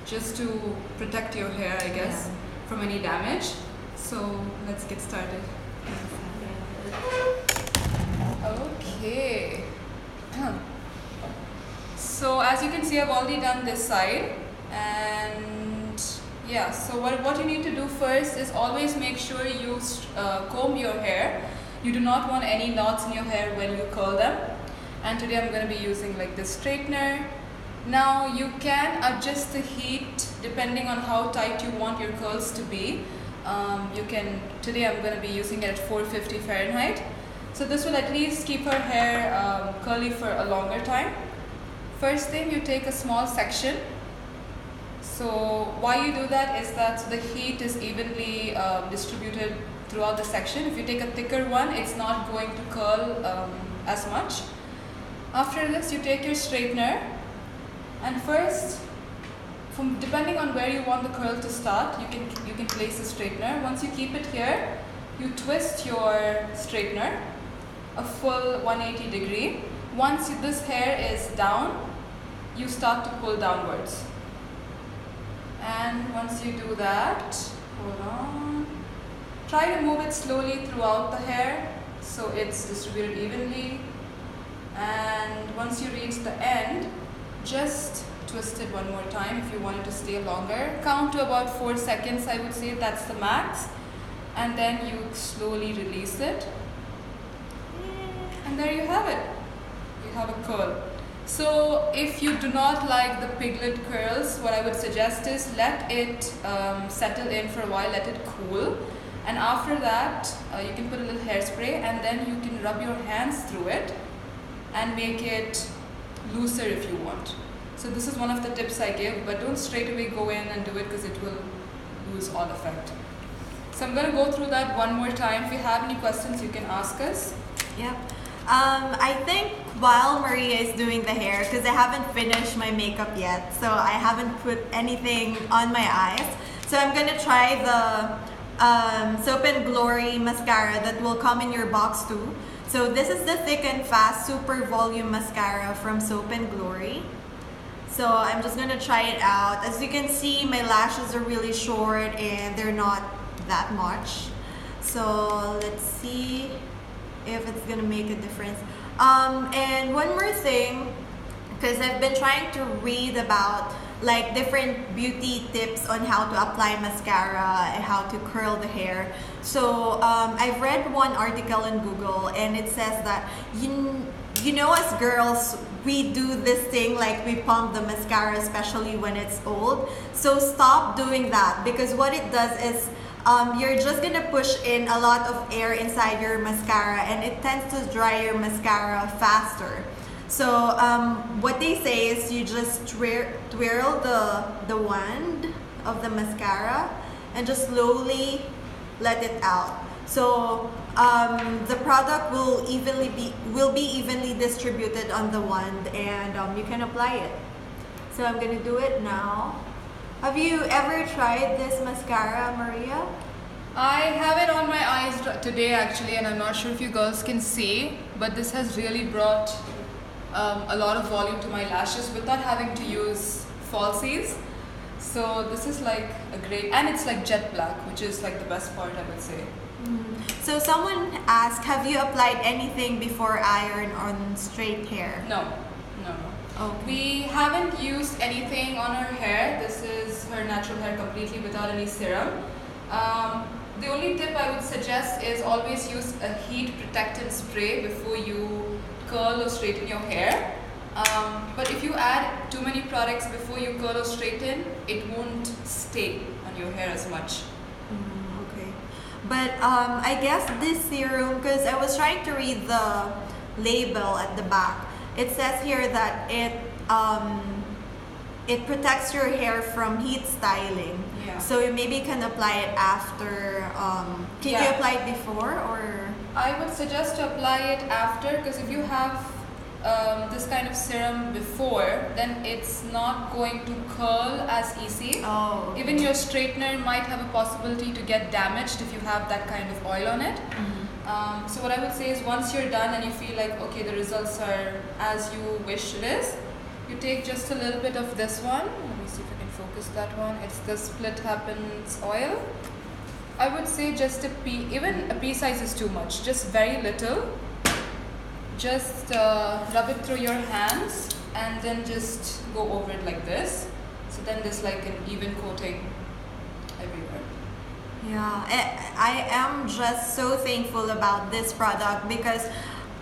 just to protect your hair, I guess, from any damage. So let's get started. Okay. So as you can see, I've already done this side, and yeah, so what you need to do first is always make sure you comb your hair. You do not want any knots in your hair when you curl them. And today I'm going to be using like this straightener. Now you can adjust the heat depending on how tight you want your curls to be. Today I'm going to be using it at 450 Fahrenheit. So this will at least keep her hair curly for a longer time. First thing, you take a small section. So why you do that is that so the heat is evenly distributed throughout the section. If you take a thicker one, it's not going to curl as much. After this, you take your straightener, and first, depending on where you want the curl to start, you can place the straightener. Once you keep it here, you twist your straightener a full 180 degree. Once this hair is down, you start to pull downwards. And once you do that, hold on, try to move it slowly throughout the hair so it's distributed evenly. And once you reach the end, just twist it one more time if you want it to stay longer. Count to about 4 seconds, I would say, that's the max. And then you slowly release it. And there you have it. You have a curl. So if you do not like the piglet curls, what I would suggest is let it settle in for a while, let it cool. And after that, you can put a little hairspray, and then you can rub your hands through it and make it looser if you want. So this is one of the tips I give, but don't straight away go in and do it because it will lose all effect. So I'm going to go through that one more time. If you have any questions, you can ask us. Yep. I think while Maria is doing the hair, because I haven't finished my makeup yet, so I haven't put anything on my eyes. So I'm going to try the Soap and Glory mascara that will come in your box too. So this is the Thick and Fast Super Volume Mascara from Soap and Glory. So I'm just going to try it out. As you can see, my lashes are really short and they're not that much. So let's see if it's gonna make a difference. And one more thing, because I've been trying to read about like different beauty tips on how to apply mascara and how to curl the hair. So I've read one article in Google, and it says that you know, as girls, we do this thing like we pump the mascara, especially when it's old. So stop doing that, because what it does is you're just gonna push in a lot of air inside your mascara, and it tends to dry your mascara faster. So what they say is you just twirl the wand of the mascara and just slowly let it out. So the product will be evenly distributed on the wand, and you can apply it. So I'm gonna do it now. Have you ever tried this mascara, Maria? I have it on my eyes today actually, and I'm not sure if you girls can see, but this has really brought a lot of volume to my lashes without having to use falsies. So this is like a great, and it's like jet black, which is like the best part, I would say. So someone asked, have you applied anything before iron on straight hair? No. Okay. We haven't used anything on her hair. This is her natural hair completely without any serum. The only tip I would suggest is always use a heat protectant spray before you curl or straighten your hair. But if you add too many products before you curl or straighten, it won't stay on your hair as much. Okay. But I guess this serum, because I was trying to read the label at the back, it says here that it protects your hair from heat styling. Yeah. So you maybe can apply it after. Can you apply it before, or? I would suggest to apply it after, because if you have this kind of serum before, then it's not going to curl as easy. Oh, okay. Even your straightener might have a possibility to get damaged if you have that kind of oil on it. So what I would say is, once you're done and you feel like, okay, the results are as you wish it is, you take just a little bit of this one. Let me see if I can focus focus that one. It's the Split Happens oil. I would say just a pea, even a pea size is too much, just very little. Just rub it through your hands and then just go over it like this. So then there's like an even coating everywhere. Yeah, I am just so thankful about this product because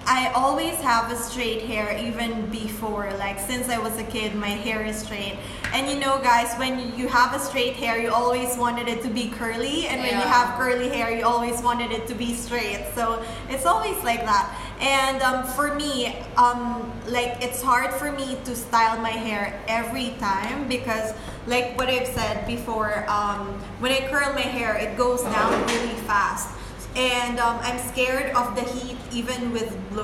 I always have a straight hair even before, like since I was a kid, my hair is straight. And you know guys, when you have a straight hair, you always wanted it to be curly, and when you have curly hair, you always wanted it to be straight. So it's always like that. And for me, like it's hard for me to style my hair every time because like what I've said before, when I curl my hair, it goes down really fast. And I'm scared of the heat even with blow